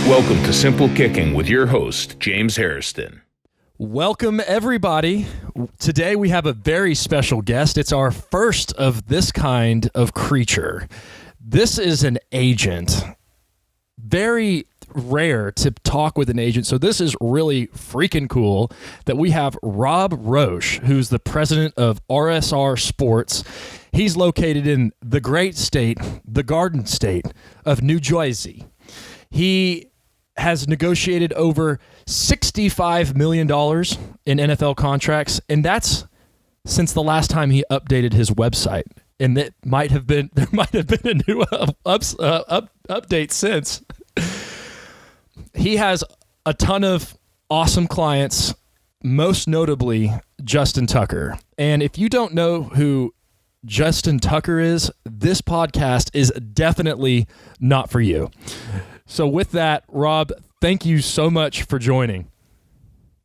Welcome to Simple Kicking with your host, James Hairston. Welcome, everybody. Today we have a very special guest. It's our first of this kind of creature. This is an agent. Very rare to talk with an agent, so this is really freaking cool that we have Rob Roche, who's the president of RSR Sports. He's located in the great state, the Garden State of New Jersey. He has negotiated over $65 million in NFL contracts, and that's since the last time he updated his website. And there might have been a new update since. He has a ton of awesome clients, most notably Justin Tucker. And if you don't know who Justin Tucker is, this podcast is definitely not for you. So with that, Rob, thank you so much for joining.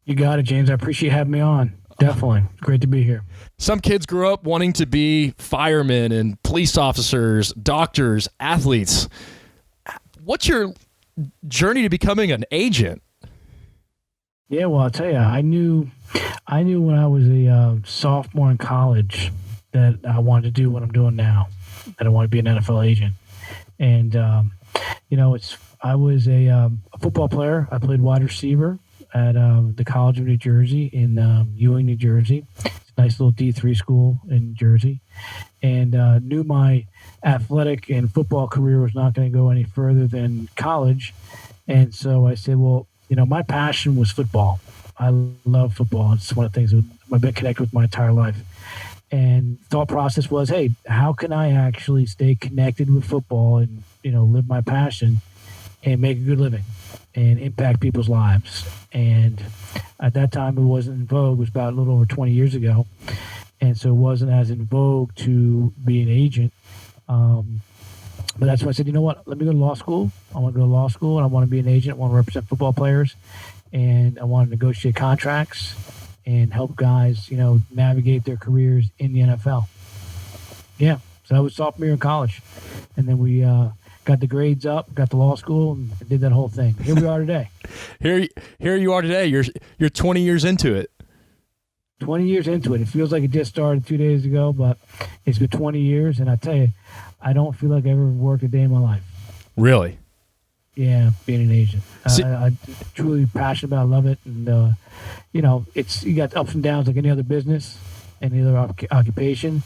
You got it, James. I appreciate having me on. Definitely. Great to be here. Some kids grow up wanting to be firemen and police officers, doctors, athletes. What's your journey to becoming an agent? Yeah, well, I'll tell you, I knew when I was a sophomore in college that I wanted to do what I'm doing now, that I want to be an NFL agent. And, I was a football player. I played wide receiver at the College of New Jersey in Ewing, New Jersey. It's a nice little D3 school in Jersey. And knew my athletic and football career was not going to go any further than college. And so I said, well, my passion was football. I love football. It's one of the things that I've been connected with my entire life. And thought process was, hey, how can I actually stay connected with football and, live my passion and make a good living and impact people's lives? And at that time, it wasn't in vogue. It was about a little over 20 years ago. And so it wasn't as in vogue to be an agent. But that's why I said, you know what, let me go to law school. I want to go to law school, and I want to be an agent. I want to represent football players, and I want to negotiate contracts and help guys, navigate their careers in the NFL. Yeah, so I was sophomore year in college. And then we got the grades up, got to law school, and did that whole thing. Here we are today. Here you are today. You're 20 years into it. 20 years into it. It feels like it just started 2 days ago, but it's been 20 years, and I tell you, I don't feel like I ever worked a day in my life. Really? Yeah, being an agent. I'm truly passionate about it. I love it. And, you got ups and downs like any other business, any other occupation.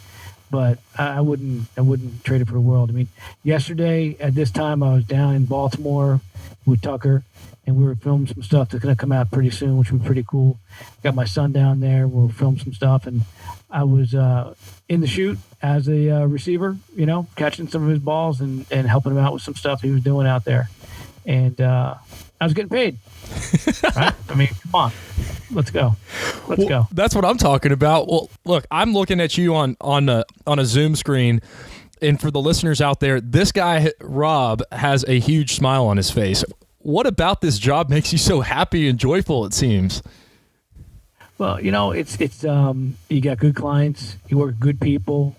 But I wouldn't trade it for the world. I mean, yesterday at this time, I was down in Baltimore with Tucker, and we were filming some stuff that's going to come out pretty soon, which would be pretty cool. Got my son down there. We'll film some stuff. And I was in the shoot as a receiver, catching some of his balls and helping him out with some stuff he was doing out there. And I was getting paid. Right? I mean, come on. Let's go. Let's go. That's what I'm talking about. Well, look, I'm looking at you on a Zoom screen, and for the listeners out there, this guy, Rob, has a huge smile on his face. What about this job makes you so happy and joyful, it seems? Well, it's you got good clients, you work with good people,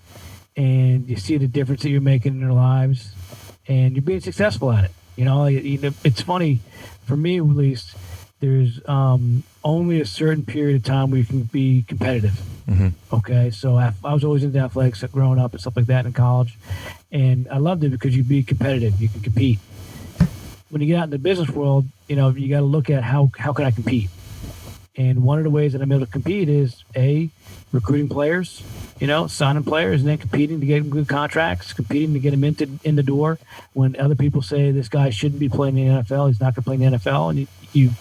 and you see the difference that you're making in their lives, and you're being successful at it. It's funny, for me at least, there's only a certain period of time where you can be competitive. Mm-hmm. Okay, so I was always into athletics growing up and stuff like that in college, and I loved it because you'd be competitive, you can compete. When you get out in the business world, you got to look at how can I compete. And one of the ways that I'm able to compete is recruiting players, signing players, and then competing to get them good contracts, competing to get them in the door. When other people say this guy shouldn't be playing in the NFL, he's not going to play in the NFL, and you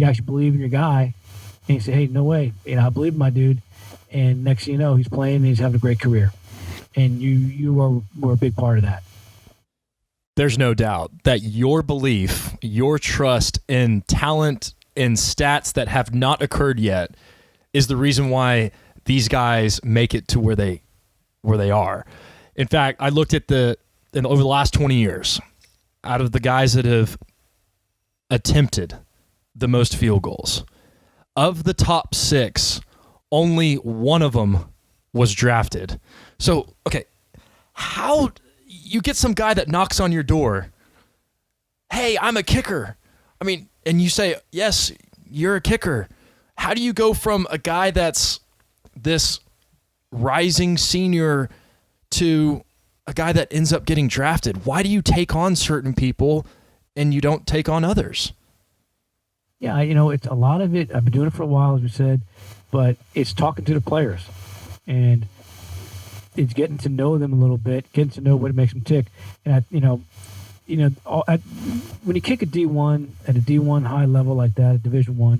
actually believe in your guy, and you say, hey, no way, I believe in my dude. And next thing you know, he's playing and he's having a great career. And you were a big part of that. There's no doubt that your belief, your trust in talent and stats that have not occurred yet is the reason why these guys make it to where they are. In fact, I looked at over the last 20 years, out of the guys that have attempted the most field goals, of the top 6, only one of them was drafted. So, okay, how you get some guy that knocks on your door, hey, I'm a kicker. I mean, and you say, yes, you're a kicker. How do you go from a guy that's this rising senior to a guy that ends up getting drafted? Why do you take on certain people and you don't take on others? Yeah, it's a lot of it. I've been doing it for a while, as we said, but it's talking to the players, and it's getting to know them a little bit, getting to know what makes them tick. And when you kick a D1 at a D1 high level like that, at Division I,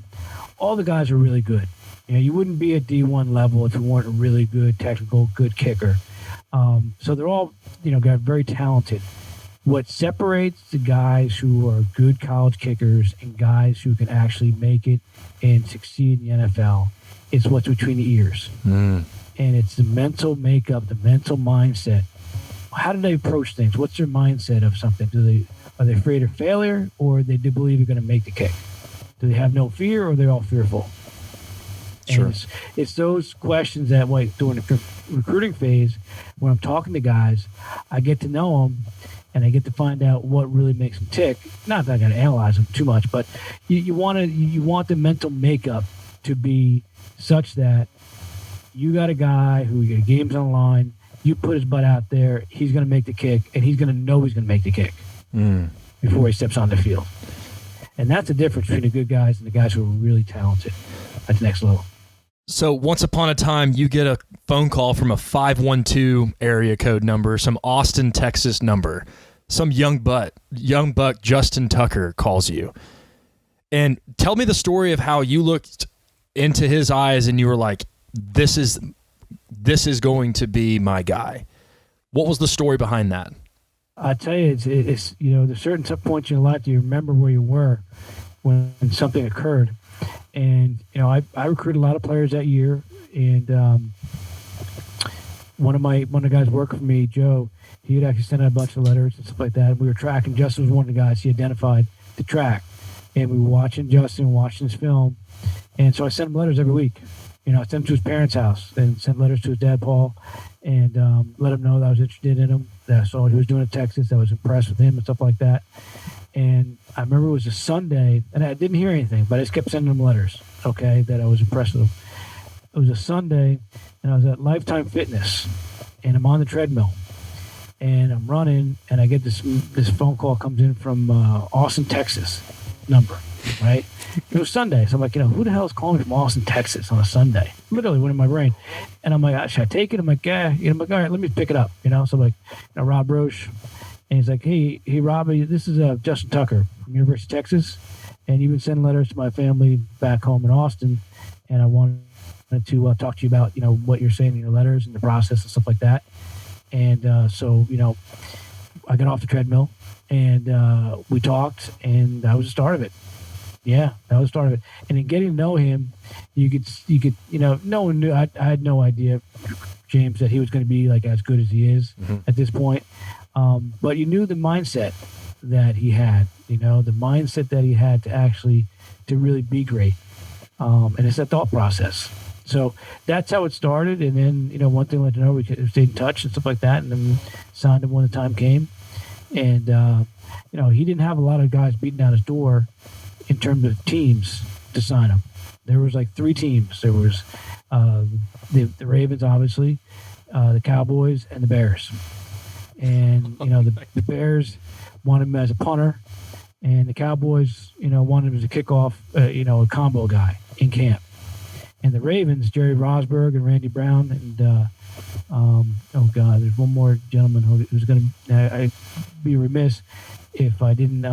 all the guys are really good. You wouldn't be at D1 level if you weren't a really good, technical, good kicker. So they're all, got very talented. What separates the guys who are good college kickers and guys who can actually make it and succeed in the NFL is what's between the ears. And it's the mental makeup, the mental mindset. How do they approach things? What's their mindset of something? Are they afraid of failure, or they do believe you're going to make the kick? Do they have no fear, or are they all fearful? Sure. And it's those questions that, during the recruiting phase, when I'm talking to guys, I get to know them, and I get to find out what really makes them tick. Not that I got to analyze them too much, but you want the mental makeup to be such that you got a guy who your game's on the line. You put his butt out there, he's going to make the kick, and he's going to know he's going to make the kick before he steps on the field. And that's the difference between the good guys and the guys who are really talented at the next level. So once upon a time, you get a phone call from a 512 area code number, some Austin, Texas number. Some young buck Justin Tucker calls you. And tell me the story of how you looked into his eyes and you were like, this is going to be my guy. What was the story behind that? I tell you, it's there's certain points in your life that you remember where you were when something occurred. And, I recruited a lot of players that year. And one of the guys working for me, Joe, he had actually sent out a bunch of letters and stuff like that. We were tracking. Justin was one of the guys he identified to track. And we were watching Justin, watching his film. And so I sent him letters every week. I sent him to his parents' house and sent letters to his dad, Paul, and let him know that I was interested in him, that I saw what he was doing in Texas, that I was impressed with him and stuff like that. And I remember it was a Sunday, and I didn't hear anything, but I just kept sending him letters, that I was impressed with him. It was a Sunday, and I was at Lifetime Fitness, and I'm on the treadmill, and I'm running, and I get this phone call comes in from Austin, Texas number, right? It was Sunday, so I'm like, who the hell is calling me from Austin, Texas on a Sunday? Literally went in my brain. And I'm like, should I take it? I'm like, yeah. I'm like, all right, let me pick it up, So I'm like, Rob Roche. And he's like, hey, Robbie, this is Justin Tucker from University of Texas. And you've been sending letters to my family back home in Austin. And I wanted to talk to you about, what you're saying in your letters and the process and stuff like that. And so, I got off the treadmill and we talked, and that was the start of it. Yeah, that was the start of it. And in getting to know him, you could, no one knew. I had no idea, James, that he was going to be like as good as he is at this point. But you knew the mindset that he had, the mindset that he had to really be great. And it's that thought process. So that's how it started. And then, one thing led to another, we stayed in touch and stuff like that, and then signed him when the time came. And, he didn't have a lot of guys beating down his door in terms of teams to sign him. There was like 3 teams. There was the Ravens, obviously, the Cowboys, and the Bears. And, the Bears wanted him as a punter, and the Cowboys, wanted him as a kickoff, a combo guy in camp. And the Ravens, Jerry Rosberg and Randy Brown, and there's one more gentleman who's going to. I'd be remiss if I didn't.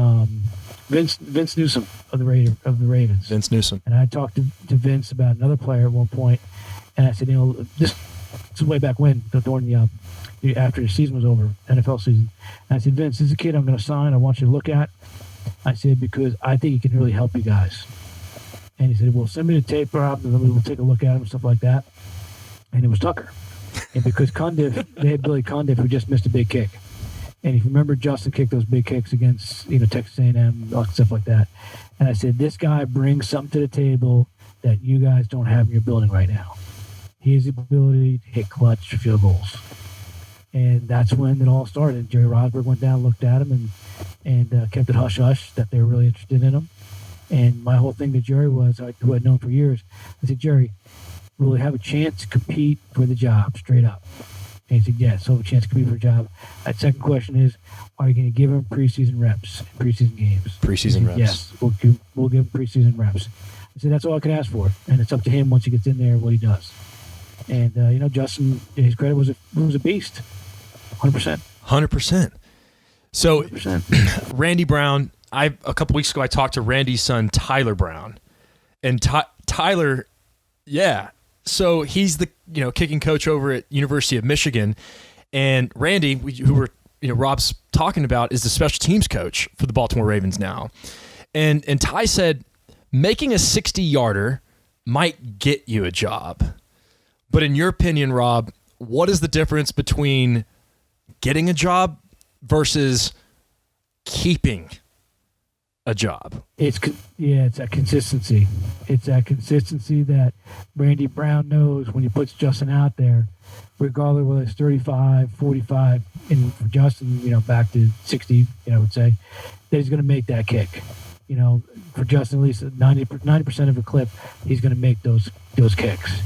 Vince Newsom of the Ravens. Vince Newsom. And I talked to Vince about another player at one point, and I said, this is way back when, during after the season was over, NFL season. And I said, Vince, this is a kid I'm going to sign. I want you to look at. I said, because I think he can really help you guys. And he said, well, send me the tape, Rob, and then we'll take a look at him and stuff like that. And it was Tucker. And because Cundiff, they had Billy Cundiff, who just missed a big kick. And if you remember, Justin kicked those big kicks against, Texas A&M, stuff like that. And I said, this guy brings something to the table that you guys don't have in your building right now. He has the ability to hit clutch field goals. And that's when it all started. Jerry Rosberg went down, looked at him, and kept it hush-hush that they were really interested in him. And my whole thing to Jerry was, who I'd known for years, I said, Jerry, will we have a chance to compete for the job straight up? And he said, yes, so have a chance to compete for a job. That second question is, are you going to give him preseason reps, preseason games? Preseason reps. Yes, we'll give him preseason reps. I said, that's all I can ask for. And it's up to him once he gets in there what he does. And, Justin, his credit was a beast. 100%. 100%. So, 100%. Randy Brown, a couple weeks ago, I talked to Randy's son, Tyler Brown. And Tyler, yeah. So he's the kicking coach over at University of Michigan. And Randy, who we're Rob's talking about, is the special teams coach for the Baltimore Ravens now. And Ty said, making a 60-yarder might get you a job. But in your opinion, Rob, what is the difference between getting a job versus keeping a job? It's that consistency. It's that consistency that Randy Brown knows when he puts Justin out there, regardless whether it's 35, 45, and for Justin, back to 60, I would say, that he's going to make that kick. For Justin, at least 90% of a clip, he's going to make those kicks.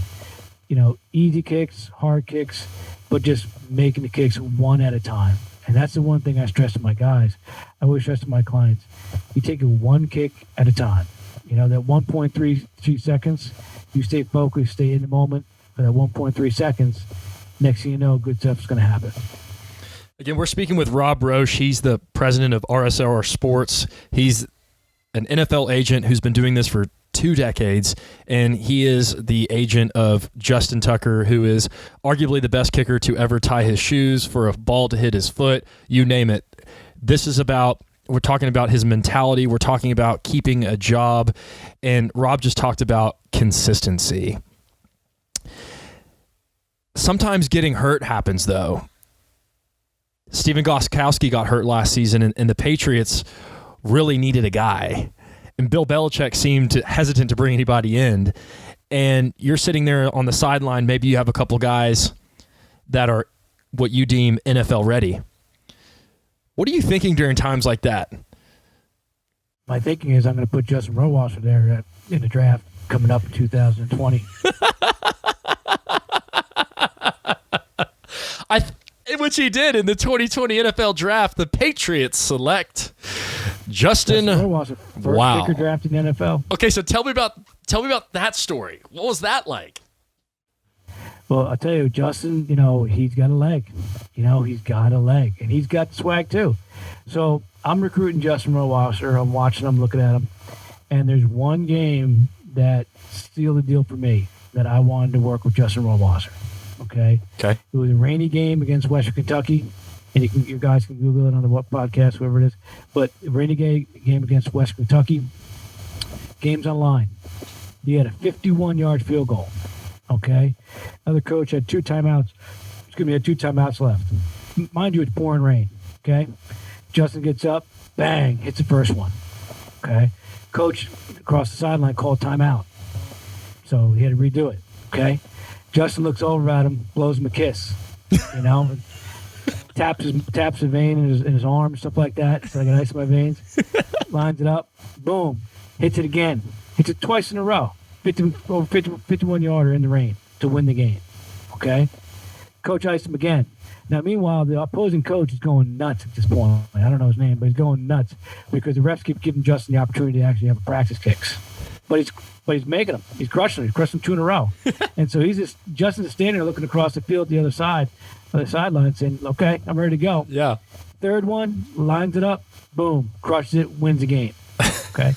Easy kicks, hard kicks, but just making the kicks one at a time. And that's the one thing I stress to my guys. I always stress to my clients. You take it one kick at a time. That 1.33 seconds, you stay focused, stay in the moment for that 1.3 seconds. Next thing you know, good stuff's going to happen. Again, we're speaking with Rob Roche. He's the president of RSR Sports. He's an NFL agent who's been doing this for 2 decades, and he is the agent of Justin Tucker, who is arguably the best kicker to ever tie his shoes for a ball to hit his foot. You name it. We're talking about his mentality. We're talking about keeping a job, and Rob just talked about consistency. Sometimes getting hurt happens, though. Stephen Gostkowski got hurt last season, and the Patriots really needed a guy. And Bill Belichick seemed hesitant to bring anybody in. And you're sitting there on the sideline. Maybe you have a couple guys that are what you deem NFL ready. What are you thinking during times like that? My thinking is I'm going to put Justin Rohrwasser there in the draft coming up in 2020. Which he did in the 2020 NFL draft. The Patriots select Justin Rohrwasser, first kicker drafted in the NFL. Okay, so tell me about that story. What was that like? Well, I'll tell you, Justin, he's got a leg. He's got a leg. And he's got swag, too. So I'm recruiting Justin Rohrwasser. I'm watching him, looking at him. And there's one game that sealed the deal for me that I wanted to work with Justin Rohrwasser. Okay? It was a rainy game against Western Kentucky. And you guys can Google it on the podcast, whoever it is. But a rainy game against Western Kentucky. Game's on line. He had a 51-yard field goal. Okay? Other coach had 2 timeouts. Had 2 timeouts left. Mind you, it's pouring rain. Okay? Justin gets up, bang, hits the first one. Okay? Coach across the sideline called timeout. So he had to redo it. Okay? Justin looks over at him, blows him a kiss. Taps a vein in his arm, stuff like that. So I got ice in my veins. Lines it up, boom, hits it again. Hits it twice in a row. 51-yarder in the rain to win the game. Okay? Coach iced him again. Now, meanwhile, the opposing coach is going nuts at this point. I don't know his name, but he's going nuts because the refs keep giving Justin the opportunity to actually have a practice kicks. But he's making them. He's crushing them. He's crushing them 2 in a row. And so Justin's standing there looking across the field the other sideline saying, okay, I'm ready to go. Yeah. Third one, lines it up, boom, crushes it, wins the game. Okay.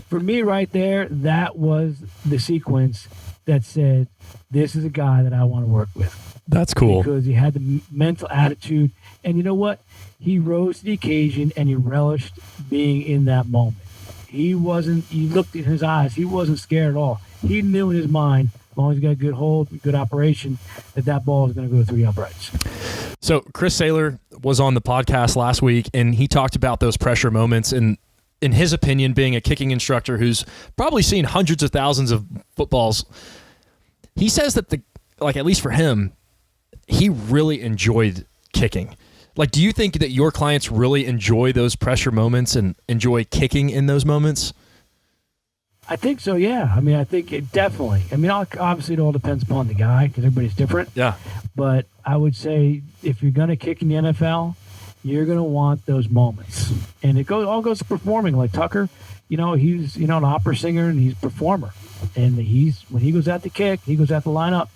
For me right there, that was the sequence that said, this is a guy that I want to work with. That's cool. Because he had the mental attitude. And you know what? He rose to the occasion and he relished being in that moment. He looked in his eyes. He wasn't scared at all. He knew in his mind, as long as he got a good hold, good operation, that ball is going to go through the uprights. So Chris Sailer was on the podcast last week, and he talked about those pressure moments. And in his opinion, being a kicking instructor who's probably seen hundreds of thousands of footballs, he says that at least for him, he really enjoyed kicking. Like, do you think that your clients really enjoy those pressure moments and enjoy kicking in those moments? I think so, yeah. I mean, I think it definitely. I mean, obviously it all depends upon the guy because everybody's different. Yeah. But I would say if you're going to kick in the NFL, you're going to want those moments. And it all goes to performing. Like Tucker, he's, an opera singer and he's a performer. And when he goes out to kick, he goes out to line up,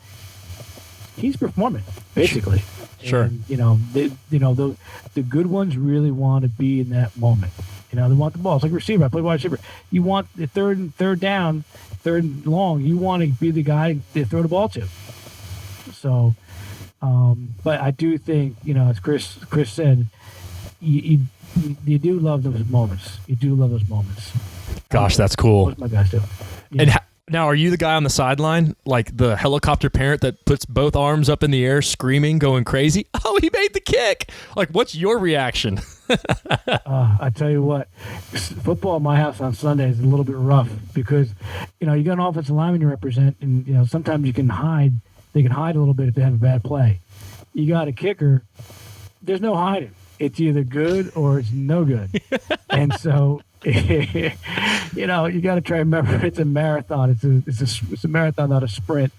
he's performing, basically. Sure. And, the good ones really want to be in that moment. They want the ball. It's like a receiver. I play wide receiver. You want the third down, third and long. You want to be the guy to throw the ball to. So, but I do think, as Chris said, you do love those moments. You do love those moments. Gosh, that's cool. Most of my guys do. Yeah. And now, are you the guy on the sideline, like the helicopter parent that puts both arms up in the air, screaming, going crazy? Oh, he made the kick! Like, what's your reaction? I tell you what, football at my house on Sunday is a little bit rough because, you got an offensive lineman you represent, and sometimes you can hide. They can hide a little bit if they have a bad play. You got a kicker. There's no hiding. It's either good or it's no good, and so. You got to try to remember it's a marathon. It's a marathon, not a sprint.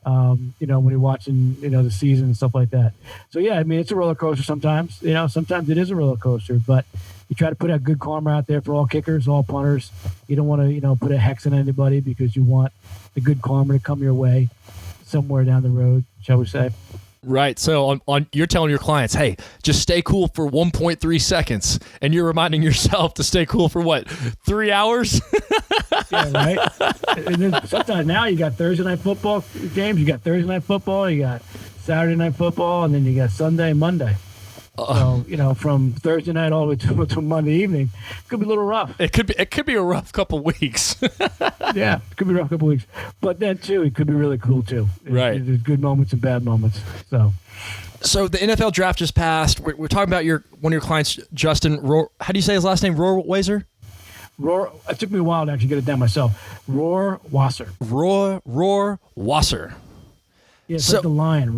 When you're watching, the season and stuff like that. So yeah, I mean, it's a roller coaster sometimes. Sometimes it is a roller coaster, but you try to put a good karma out there for all kickers, all punters. You don't want to, put a hex on anybody because you want the good karma to come your way somewhere down the road, shall we say. Right. So on you're telling your clients, hey, just stay cool for 1.3 seconds. And you're reminding yourself to stay cool for what, 3 hours? Yeah, right. And then sometimes now you got Thursday night football games. You got Thursday night football. You got Saturday night football. And then you got Sunday, Monday. So, from Thursday night all the way to Monday evening, it could be a little rough. It could be a rough couple weeks. Yeah, it could be a rough couple weeks. But then, too, it could be really cool, too. Right. There's good moments and bad moments. So the NFL draft just passed. We're talking about one of your clients, Justin. How do you say his last name? Rohrwasser? It took me a while to actually get it down myself. Rohrwasser. Rohrwasser. Yeah, it's like the lion.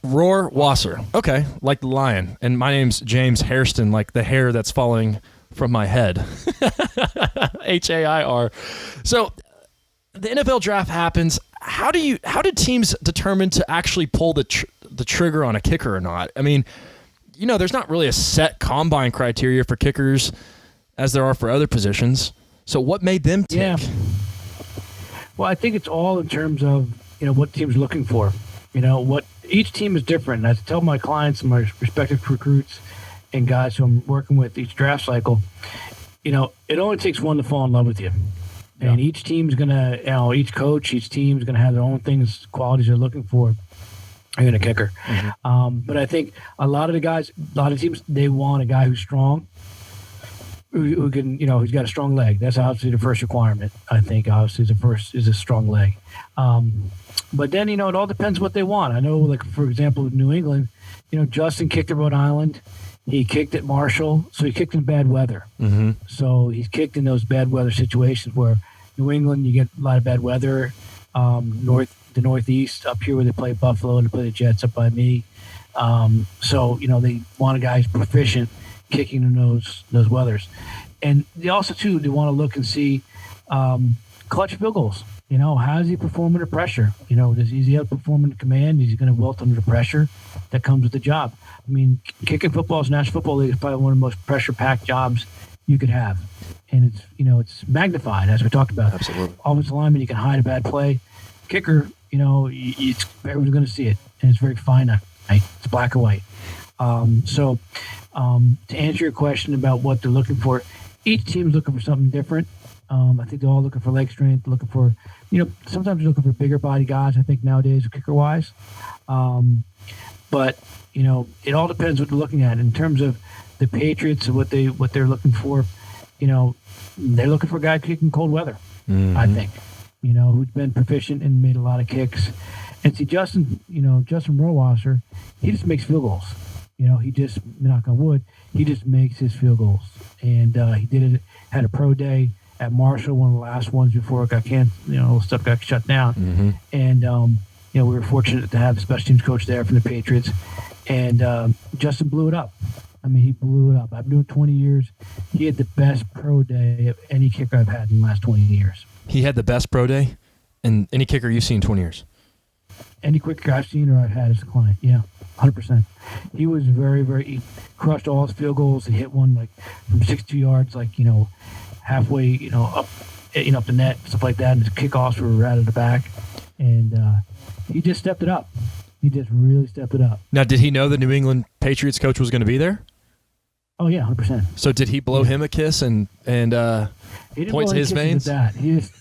Rohrwasser. Okay, like the lion. And my name's James Hairston, like the hair that's falling from my head. Hair. So the NFL draft happens. How did teams determine to actually pull the trigger on a kicker or not? I mean, there's not really a set combine criteria for kickers as there are for other positions. So what made them tick? Yeah. Well, I think it's all in terms of, what team's looking for. What each team is different. And I tell my clients and my respective recruits and guys who I'm working with each draft cycle, it only takes one to fall in love with you. Yeah. And each team's going to, each coach, each team's going to have their own things, qualities they're looking for in a kicker. Mm-hmm. But I think a lot of teams, they want a guy who's strong, who can, who's got a strong leg. That's obviously the first requirement. I think obviously the first is a strong leg. But then, it all depends what they want. I know, like, for example, New England, Justin kicked at Rhode Island. He kicked at Marshall. So he kicked in bad weather. Mm-hmm. So he's kicked in those bad weather situations where New England, you get a lot of bad weather. The Northeast up here where they play Buffalo and they play the Jets up by me. So, they want a guy who's proficient kicking in those weathers. And they also, too, they want to look and see clutch field goals. How does he perform under pressure? Does he have to perform under command? Is he going to wilt under the pressure that comes with the job? I mean, kicking football's National Football League is probably one of the most pressure-packed jobs you could have. And it's, it's magnified, as we talked about. Absolutely. Offensive lineman, you can hide a bad play. Kicker, everyone's going to see it. And it's very finite. It's black and white. To answer your question about what they're looking for, each team's looking for something different. I think they're all looking for leg strength, looking for, sometimes they're looking for bigger body guys, I think, nowadays, kicker-wise. But, it all depends what they're looking at. In terms of the Patriots and what they're looking for, they're looking for a guy kicking cold weather, mm-hmm. I think, who's been proficient and made a lot of kicks. And see, Justin Rohrwasser, he just makes field goals. He just, knock on wood, he just makes his field goals. And he did it, had a pro day at Marshall, one of the last ones before it got stuff got shut down. Mm-hmm. And, we were fortunate to have the special teams coach there from the Patriots. And Justin blew it up. I mean, he blew it up. I've been doing 20 years. He had the best pro day of any kicker I've had in the last 20 years. He had the best pro day in any kicker you've seen in 20 years. Any kicker I've seen or I've had as a client, yeah, 100%. He was he crushed all his field goals. He hit one like from 62 yards, like, halfway, up the net, stuff like that. And his kickoffs were right at the back. And he just stepped it up. He just really stepped it up. Now, did he know the New England Patriots coach was going to be there? Oh, yeah, 100%. So did he blow him a kiss and point to his veins? That. He just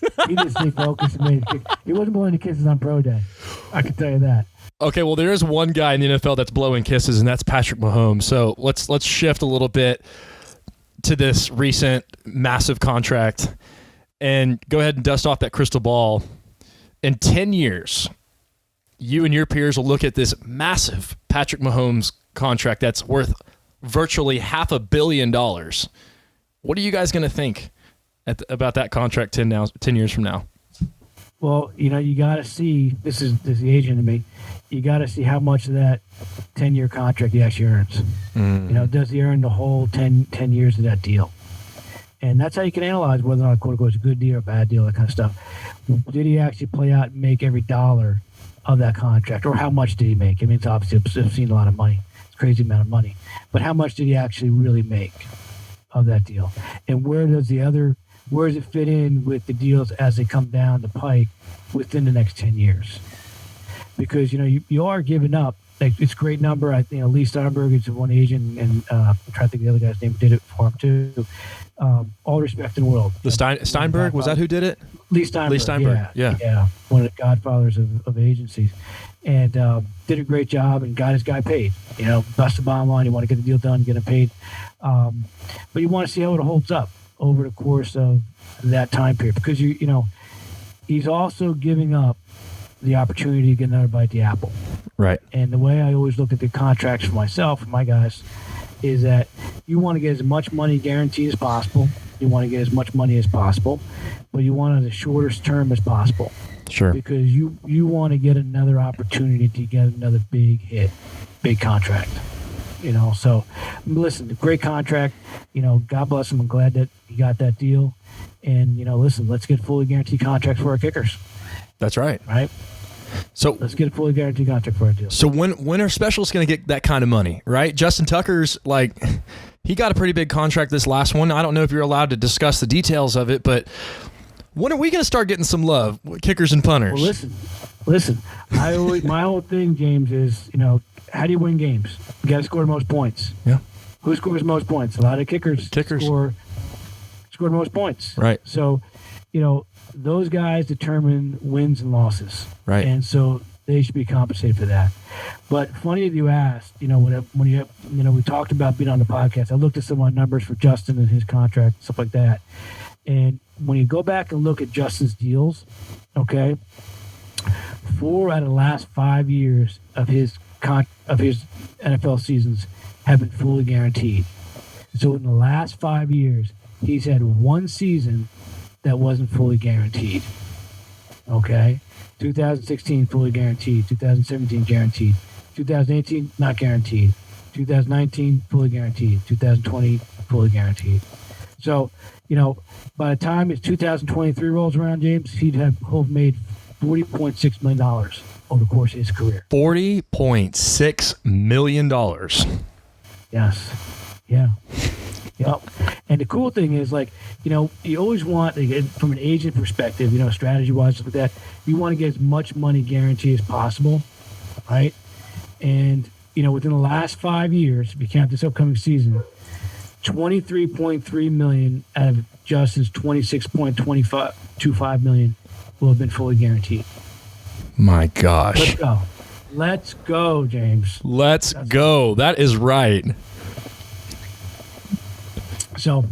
stayed focused and made a kick. He wasn't blowing the kisses on pro day. I can tell you that. Okay, well, there is one guy in the NFL that's blowing kisses, and that's Patrick Mahomes. So let's shift a little bit to this recent massive contract and go ahead and dust off that crystal ball. In 10 years, you and your peers will look at this massive Patrick Mahomes contract that's worth virtually $500 million. What are you guys going to think about that contract 10 years from now? Well, you got to see, this is the agent in me, you got to see how much of that 10-year contract he actually earns. Does he earn the whole 10 years of that deal? And that's how you can analyze whether or not, quote unquote, it's a good deal or a bad deal, that kind of stuff. Did he actually play out and make every dollar of that contract? Or how much did he make? I mean, it's obviously obscene a lot of money. It's a crazy amount of money. But how much did he actually really make of that deal? And where does it fit in with the deals as they come down the pike within the next 10 years? Because, you are giving up. Like, it's a great number. I think Lee Steinberg is one agent, and I'm trying to think of the other guy's name who did it for him too. All respect in the world. The Steinberg, was that who did it? Lee Steinberg. Yeah. One of the godfathers of agencies. And did a great job and got his guy paid. That's the bottom line. You want to get the deal done, get him paid. But you want to see how it holds up over the course of that time period, because he's also giving up the opportunity to get another bite at the apple. Right. And the way I always look at the contracts for myself and my guys is that you want to get as much money guaranteed as possible. You want to get as much money as possible, but you want it the shortest term as possible. Sure. Because you want to get another opportunity to get another big hit, big contract. So listen, great contract. God bless him. I'm glad that he got that deal. And, listen, let's get fully guaranteed contracts for our kickers. That's right. Right? So let's get a fully guaranteed contract for our deal. So when are specialists going to get that kind of money, right? Justin Tucker's, he got a pretty big contract this last one. I don't know if you're allowed to discuss the details of it, but when are we going to start getting some love, kickers and punters? Well, listen. My whole thing, James, is, how do you win games? You got to score the most points. Yeah. Who scores the most points? A lot of kickers score the most points. Right. So, those guys determine wins and losses. Right. And so they should be compensated for that. But funny that you asked, when we talked about being on the podcast, I looked at some of my numbers for Justin and his contract, stuff like that. And when you go back and look at Justin's deals, okay, 4 out of the last 5 years of his NFL seasons have been fully guaranteed. So in the last 5 years, he's had one season that wasn't fully guaranteed. Okay? 2016, fully guaranteed. 2017, guaranteed. 2018, not guaranteed. 2019, fully guaranteed. 2020, fully guaranteed. So, by the time his 2023 rolls around, James, he'd have made $40.6 million over the course of his career. $40.6 million. Yes. Yeah. Yep. And the cool thing is, you always want, from an agent perspective, strategy-wise, stuff like that, you want to get as much money guaranteed as possible, right? And, within the last 5 years, if you count this upcoming season, $23.3 million out of Justin's $26.25 million will have been fully guaranteed. My gosh. Let's go, James. Let's go. That is right. So,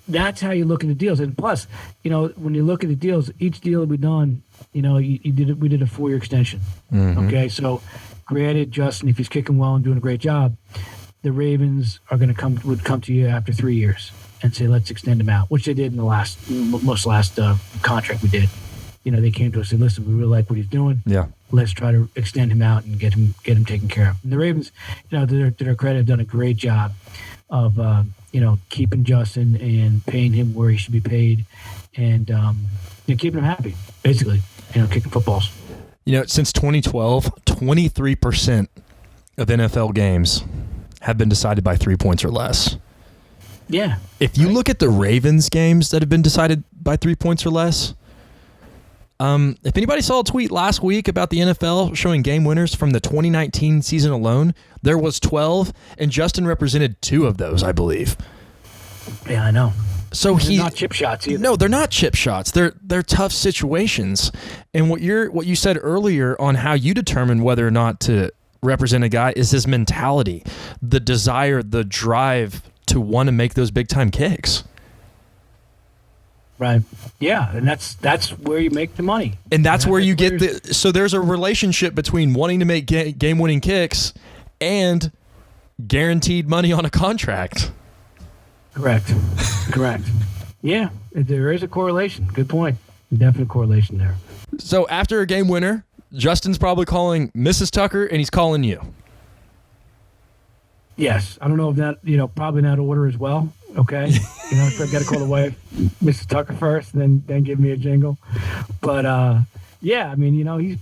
that's how you look at the deals. And plus, when you look at the deals, each deal that we done, we did a 4-year extension. Mm-hmm. Okay, so granted, Justin, if he's kicking well and doing a great job, the Ravens would come to you after 3 years and say, let's extend him out, which they did in the last contract we did. They came to us and said, listen, we really like what he's doing. Yeah. Let's try to extend him out and get him taken care of. And the Ravens, to their credit, have done a great job of keeping Justin and paying him where he should be paid, and keeping him happy, basically, kicking footballs. Since 2012, 23% of NFL games have been decided by 3 points or less. Yeah. If you look at the Ravens games that have been decided by 3 points or less, if anybody saw a tweet last week about the NFL showing game winners from the 2019 season alone, there was 12, and Justin represented 2 of those, I believe. Yeah, I know. So they're not chip shots either. No, they're not chip shots. They're tough situations. And what you said earlier on how you determine whether or not to represent a guy is his mentality, the desire, the drive to want to make those big time kicks. Right. Yeah, and that's where you make the money. And that's where you get so there's a relationship between wanting to make game-winning kicks and guaranteed money on a contract. Correct. Yeah, there is a correlation. Good point. Definite correlation there. So after a game winner, Justin's probably calling Mrs. Tucker, and he's calling you. Yes. I don't know if that, probably in that order as well. Okay. So I got to call the wife, Mrs. Tucker first, and then give me a jingle. But, yeah, I mean,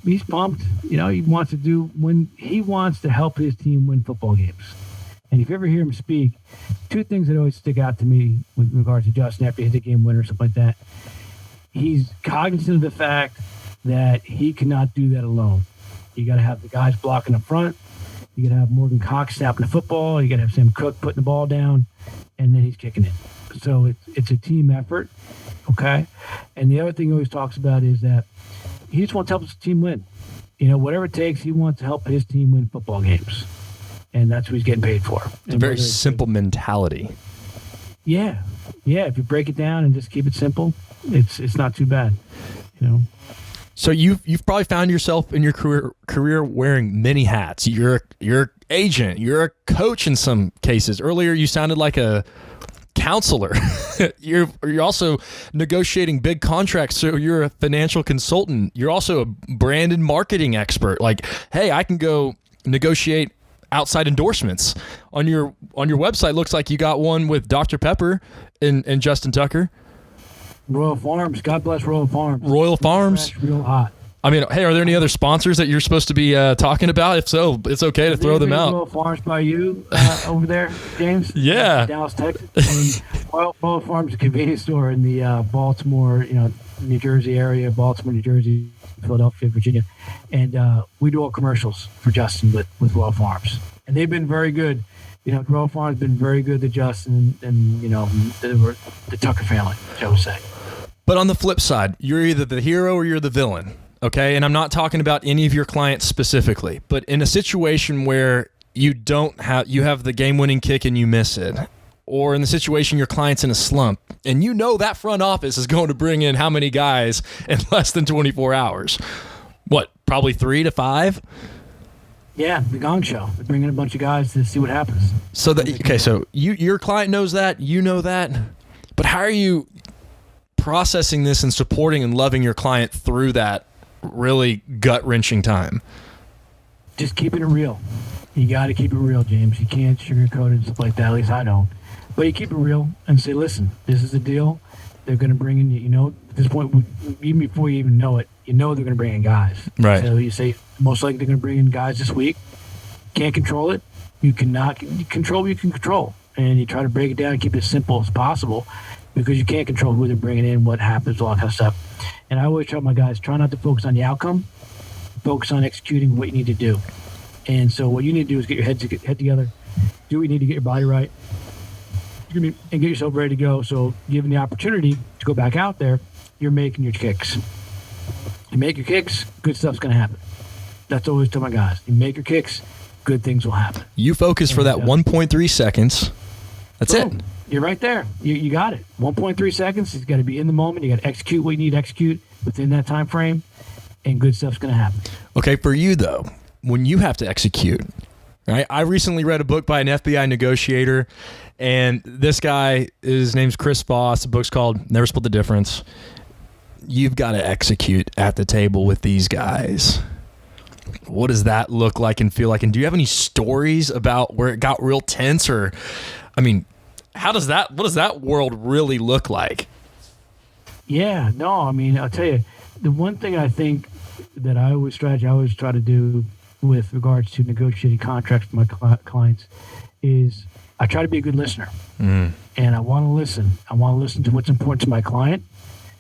he's pumped. He wants to help his team win football games. And if you ever hear him speak, 2 things that always stick out to me with regards to Justin after he hits a game winner or something like that. He's cognizant of the fact that he cannot do that alone. You got to have the guys blocking up front. You got to have Morgan Cox snapping the football. You got to have Sam Cook putting the ball down, and then he's kicking it. So it's a team effort, okay? And the other thing he always talks about is that he just wants to help his team win. Whatever it takes, he wants to help his team win football games. And that's what he's getting paid for. It's a very simple mentality. Yeah. Yeah, if you break it down and just keep it simple, it's not too bad, So you've probably found yourself in your career wearing many hats. You're agent, you're a coach in some cases. Earlier you sounded like a counselor. You're also negotiating big contracts, so you're a financial consultant. You're also a brand and marketing expert. Like, hey, I can go negotiate outside endorsements. On your website looks like you got one with Dr. Pepper and Justin Tucker. Royal Farms. God bless Royal Farms. Royal Farms. Fresh, real hot. I mean, hey, are there any other sponsors that you're supposed to be talking about? If so, it's okay to throw them out. Royal Farms by you over there, James? Yeah. Dallas, Texas. And Royal Farms is a convenience store in the Baltimore, New Jersey area, Baltimore, New Jersey, Philadelphia, Virginia. And we do all commercials for Justin with Royal Farms. And they've been very good. Royal Farms has been very good to Justin and the Tucker family, shall we say. But on the flip side, you're either the hero or you're the villain, okay? And I'm not talking about any of your clients specifically, but in a situation where you have the game-winning kick and you miss it, or in the situation your client's in a slump, and that front office is going to bring in how many guys in less than 24 hours? What, probably 3 to 5? Yeah, the Gong Show. They bring in a bunch of guys to see what happens. So your client knows that, you know that, but how are you processing this and supporting and loving your client through that really gut-wrenching time? Just keeping it real. You got to keep it real, James. You can't sugarcoat it and stuff like that. At least I don't. But you keep it real and say, listen, this is the deal. They're going to bring in, at this point, even before you even know it, they're going to bring in guys. Right. So you say, most likely they're going to bring in guys this week. Can't control it. You cannot control what you can control. And you try to break it down and keep it as simple as possible because you can't control who they're bringing in, what happens, all that kind of stuff. And I always tell my guys, try not to focus on the outcome. Focus on executing what you need to do. And so what you need to do is get your head together, do what you need to get your body right, and get yourself ready to go. So given the opportunity to go back out there, you're making your kicks. You make your kicks, good stuff's going to happen. That's always tell my guys. You make your kicks, good things will happen. You focus for that 1.3 seconds. That's boom. it. You're right there. You got it. 1.3 seconds. You got to be in the moment. You got to execute what you need to execute within that time frame, and good stuff's going to happen. Okay, for you, though, when you have to execute, right? I recently read a book by an FBI negotiator, and this guy, his name's Chris Voss. The book's called Never Split the Difference. You've got to execute at the table with these guys. What does that look like and feel like? And do you have any stories about where it got real tense? Or, I mean, what does that world really look like? Yeah, no, I mean, I'll tell you, the one thing I think that I always try to do with regards to negotiating contracts with my clients is I try to be a good listener. And I want to listen. I want to listen to what's important to my client,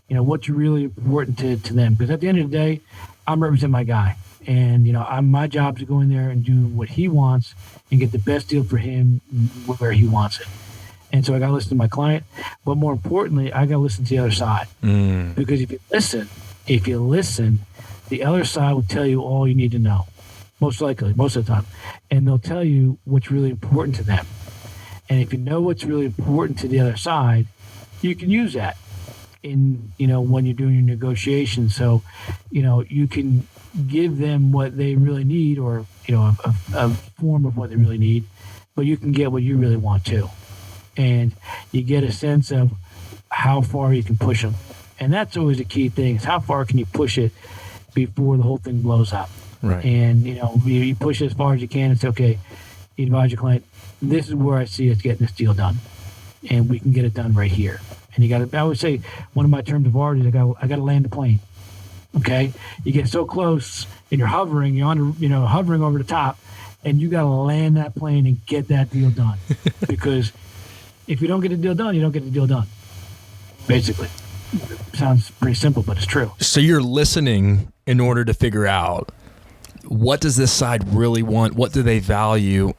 what's really important to them. Because at the end of the day, I'm representing my guy. And, my job is to go in there and do what he wants and get the best deal for him where he wants it. And so I got to listen to my client. But more importantly, I got to listen to the other side. Because if you listen, the other side will tell you all you need to know, most likely, most of the time. And they'll tell you what's really important to them. And if you know what's really important to the other side, you can use that in, when you're doing your negotiations. So, you can give them what they really need or, a form of what they really need, but you can get what you really want too. And you get a sense of how far you can push them. And that's always a key thing, is how far can you push it before the whole thing blows up. Right. And, you push it as far as you can and say, okay, you advise your client, this is where I see us getting this deal done. And we can get it done right here. And I always say, one of my terms of art is I got to land the plane. Okay? You get so close and you're hovering, hovering over the top, and you got to land that plane and get that deal done. Because if you don't get the deal done, you don't get the deal done. Basically. Sounds pretty simple, but it's true. So you're listening in order to figure out, what does this side really want? What do they value?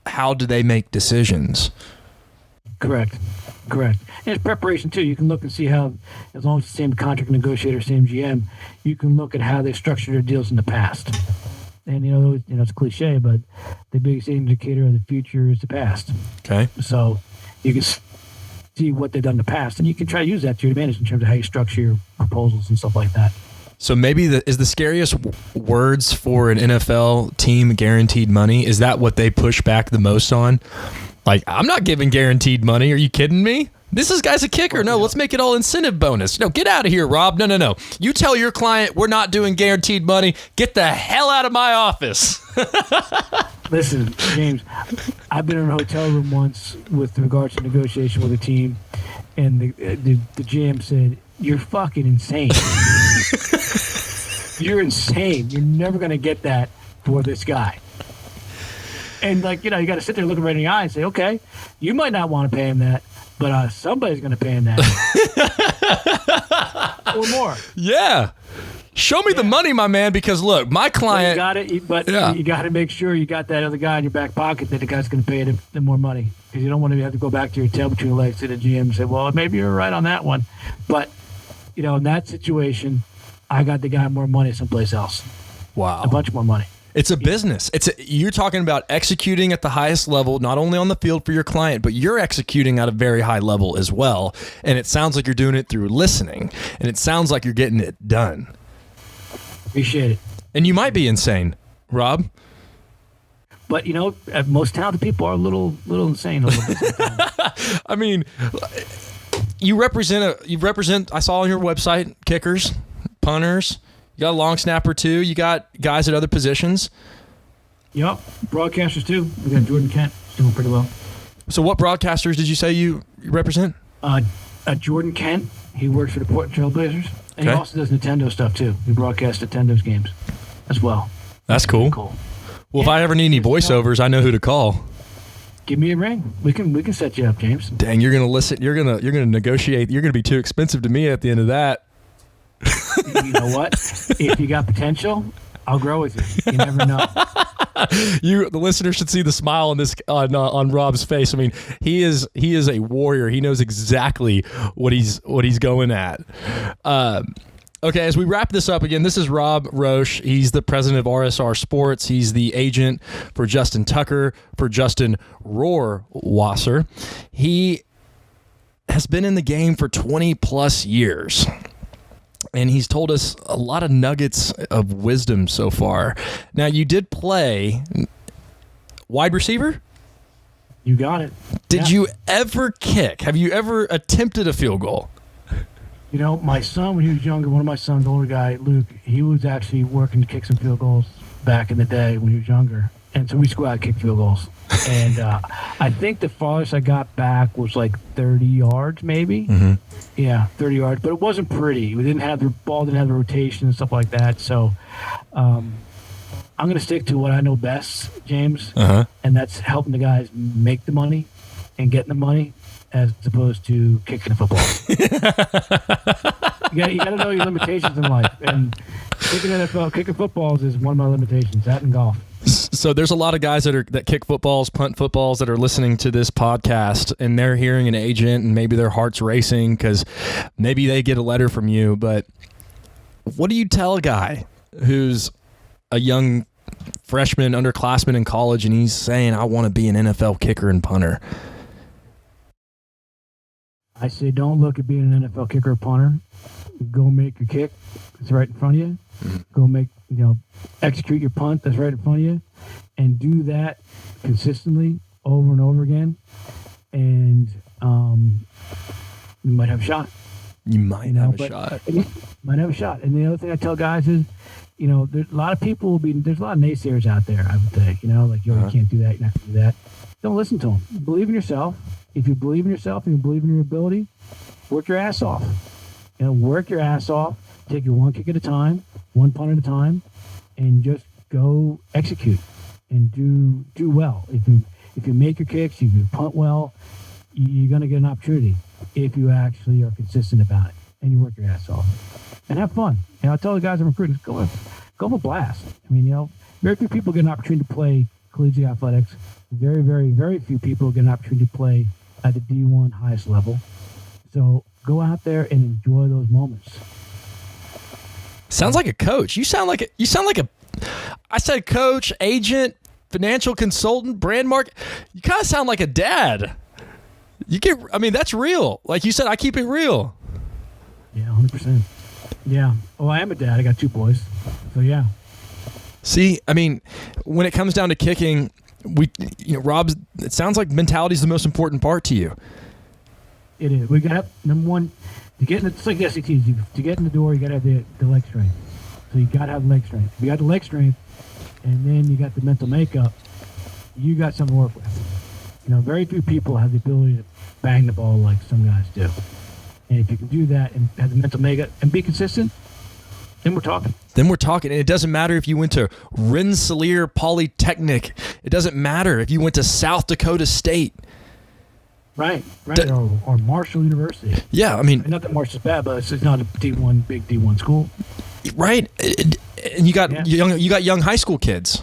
How do they make decisions? Correct. And it's preparation too. You can look and see how, as long as it's the same contract negotiator, same GM, you can look at how they structured their deals in the past. And it's cliche, but the biggest indicator of the future is the past. Okay. So you can see what they've done in the past, and you can try to use that to your advantage in terms of how you structure your proposals and stuff like that. So maybe is the scariest words for an NFL team guaranteed money? Is that what they push back the most on? Like, I'm not giving guaranteed money. Are you kidding me? This guy's a kicker. No, let's make it all incentive bonus. No, get out of here, Rob. No. You tell your client we're not doing guaranteed money. Get the hell out of my office. Listen, James, I've been in a hotel room once with regards to negotiation with a team, and the GM said, "You're fucking insane. You're insane. You're never going to get that for this guy." And you got to sit there, look him right in the eye and say, okay, you might not want to pay him that, but somebody's going to pay him that. Or more. Yeah. Show me the money, my man, because look, my client. Well, you got it, you got to make sure you got that other guy in your back pocket that the guy's going to pay the more money, because you don't want to have to go back to your tail between your legs to the GM and say, well, maybe you're right on that one. But, in that situation, I got the guy more money someplace else. Wow. A bunch more money. It's a business. You're talking about executing at the highest level, not only on the field for your client, but you're executing at a very high level as well. And it sounds like you're doing it through listening, and it sounds like you're getting it done. Appreciate it. And you might be insane, Rob. But most talented people are a little insane. A little bit. I mean, you represent. I saw on your website kickers, punters. You got a long snapper too. You got guys at other positions. Yep, broadcasters too. We got Jordan Kent doing pretty well. So what broadcasters did you say you represent? Jordan Kent. He works for the Portland Trail Blazers. And he also does Nintendo stuff too. He broadcasts Nintendo's games as well. That's cool. Well, if I ever need any voiceovers, I know who to call. Give me a ring. We can set you up, James. Dang, you're gonna listen. You're gonna negotiate. You're gonna be too expensive to me at the end of that. You know what? If you got potential, I'll grow with you. You never know. The listener should see the smile on Rob's face. I mean, he is a warrior. He knows exactly what he's going at. Okay, as we wrap this up again, this is Rob Roche. He's the president of RSR Sports. He's the agent for Justin Tucker, for Justin Rohrwasser. He has been in the game for 20 plus years. And he's told us a lot of nuggets of wisdom so far. Now, you did play wide receiver? You got it. Did you ever kick? Have you ever attempted a field goal? My son, when he was younger, one of my sons, the older guy, Luke, he was actually working to kick some field goals back in the day when he was younger. And so we just go out and kick field goals. And I think the farthest I got back was like 30 yards, maybe. Mm-hmm. Yeah, 30 yards. But it wasn't pretty. We didn't have the ball, didn't have the rotation and stuff like that. So I'm going to stick to what I know best, James. Uh-huh. And that's helping the guys make the money and getting the money as opposed to kicking a football. You got to know your limitations in life. And kicking footballs is one of my limitations, that and golf. So there's a lot of guys that kick footballs, punt footballs, that are listening to this podcast, and they're hearing an agent, and maybe their heart's racing because maybe they get a letter from you. But what do you tell a guy who's a young freshman, underclassman in college, and he's saying, I want to be an NFL kicker and punter? I say don't look at being an NFL kicker or punter. Go make your kick. It's right in front of you. Go execute your punt that's right in front of you, and do that consistently over and over again, and you might have a shot. You might have a shot. Might have a shot. And the other thing I tell guys is, there's a lot of people there's a lot of naysayers out there, I would say, like, you can't do that, you're not going to do that. Don't listen to them. Believe in yourself. If you believe in yourself and you believe in your ability, work your ass off. Work your ass off. Take your one kick at a time, one punt at a time, and just go execute and do well. If you make your kicks, if you punt well, you're going to get an opportunity if you actually are consistent about it and you work your ass off and have fun. I tell the guys I'm recruiting, go have a blast. Very few people get an opportunity to play collegiate athletics. Very, very, very few people get an opportunity to play at the D1 highest level. So go out there and enjoy those moments. Sounds like a coach. You sound like a I said coach, agent, financial consultant, brand market. You kind of sound like a dad. That's real. Like you said, I keep it real. Yeah, 100%. Yeah. Well, I am a dad. I got 2 boys. So yeah. See, when it comes down to kicking, Rob, it sounds like mentality is the most important part to you. It is. We got number one. It's like SATs. To get in the door, you got to have the leg strength. So you got to have leg strength. If you got the leg strength, and then you got the mental makeup, you got something to work with. Very few people have the ability to bang the ball like some guys do. And if you can do that and have the mental makeup and be consistent, then we're talking. And it doesn't matter if you went to Rensselaer Polytechnic. It doesn't matter if you went to South Dakota State. Right. Or Marshall University. Yeah, not that Marshall's bad, but it's not a big D1 school. Right, and you got young high school kids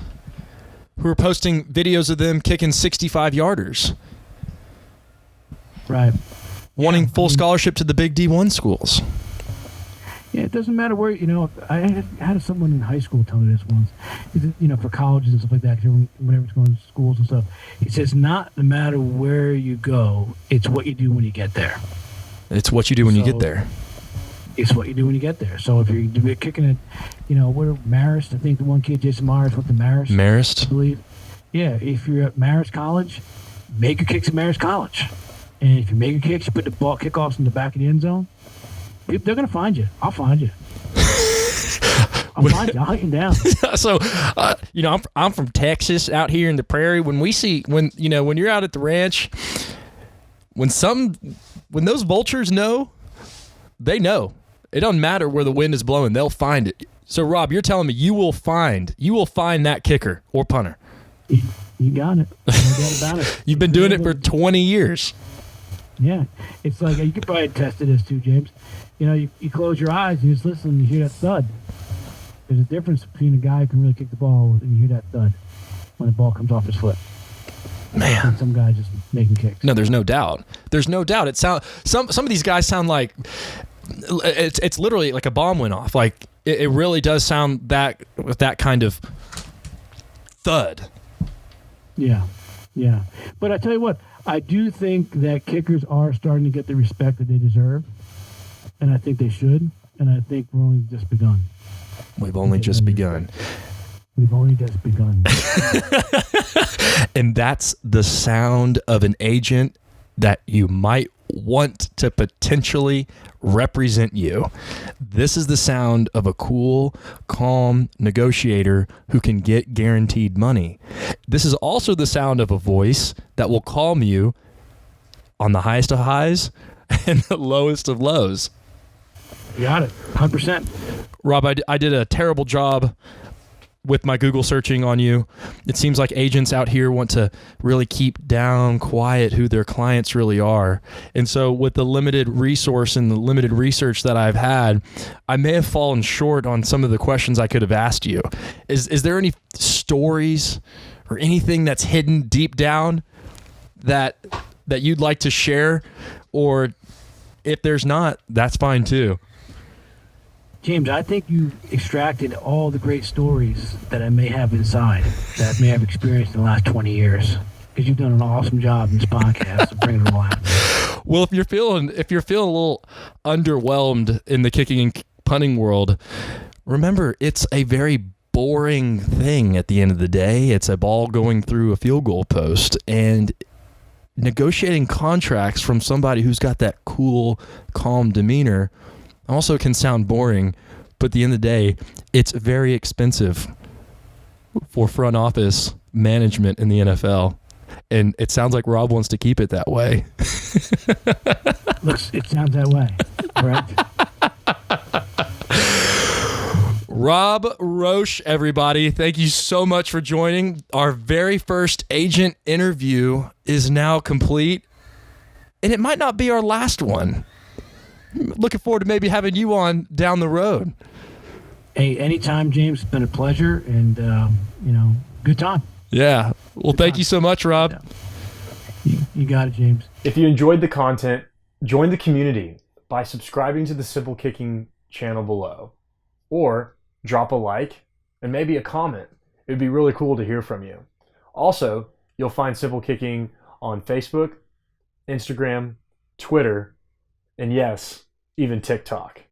who are posting videos of them kicking 65-yarders. Right. Wanting full scholarship to the big D1 schools. Yeah, it doesn't matter where, I had someone in high school tell me this once, for colleges and stuff like that, whenever it's going to schools and stuff. He says, not no matter where you go, it's what you do when you get there. It's what you do when you get there. It's what you do when you get there. So if you're kicking it, where Marist, I think the one kid, Jason Myers, went to Marist. Marist? I believe. Yeah, if you're at Marist College, make your kicks at Marist College. And if you make your kicks, you put the ball kickoffs in the back of the end zone, they're going to find you. I'll find you. I'll find you. I'll hunt you down. So, I'm from Texas, out here in the prairie. When you're out at the ranch, when those vultures know, they know. It doesn't matter where the wind is blowing; they'll find it. So, Rob, you're telling me you will find that kicker or punter. You got it. No doubt about it. You've been doing it for 20 years. Yeah, it's like you could probably attest to this too, James. You close your eyes, you just listen, and you hear that thud. There's a difference between a guy who can really kick the ball and you hear that thud when the ball comes off his foot. Man, some guy just making kicks. No, there's no doubt. It sound some of these guys sound like it's literally like a bomb went off. Like it really does sound that with that kind of thud. Yeah. But I tell you what, I do think that kickers are starting to get the respect that they deserve, and I think they should, and I think we're only just begun. We've only just begun. And that's the sound of an agent that you might want to potentially represent you. This is the sound of a cool, calm negotiator who can get guaranteed money. This is also the sound of a voice that will calm you on the highest of highs and the lowest of lows. You got it, 100%. Rob, I did a terrible job with my Google searching on you. It seems like agents out here want to really keep down quiet who their clients really are. And so with the limited resource and the limited research that I've had, I may have fallen short on some of the questions I could have asked you. Is there any stories or anything that's hidden deep down that you'd like to share? Or if there's not, that's fine too. James, I think you extracted all the great stories that I may have inside, that I may have experienced in the last 20 years. Because you've done an awesome job in this podcast of bringing them alive. Well, if you're feeling a little underwhelmed in the kicking and punting world, remember it's a very boring thing at the end of the day. It's a ball going through a field goal post, and negotiating contracts from somebody who's got that cool, calm demeanor also can sound boring, but at the end of the day, it's very expensive for front office management in the NFL. And it sounds like Rob wants to keep it that way. Looks, it sounds that way, correct? Rob Roche, everybody, thank you so much for joining. Our very first agent interview is now complete, and it might not be our last one. Looking forward to maybe having you on down the road. Hey, anytime, James. It's been a pleasure, and good time. Yeah. Well, thank you so much, Rob. You got it, James. If you enjoyed the content, join the community by subscribing to the Simple Kicking channel below, or drop a like and maybe a comment. It would be really cool to hear from you. Also, you'll find Simple Kicking on Facebook, Instagram, Twitter, and yes, even TikTok.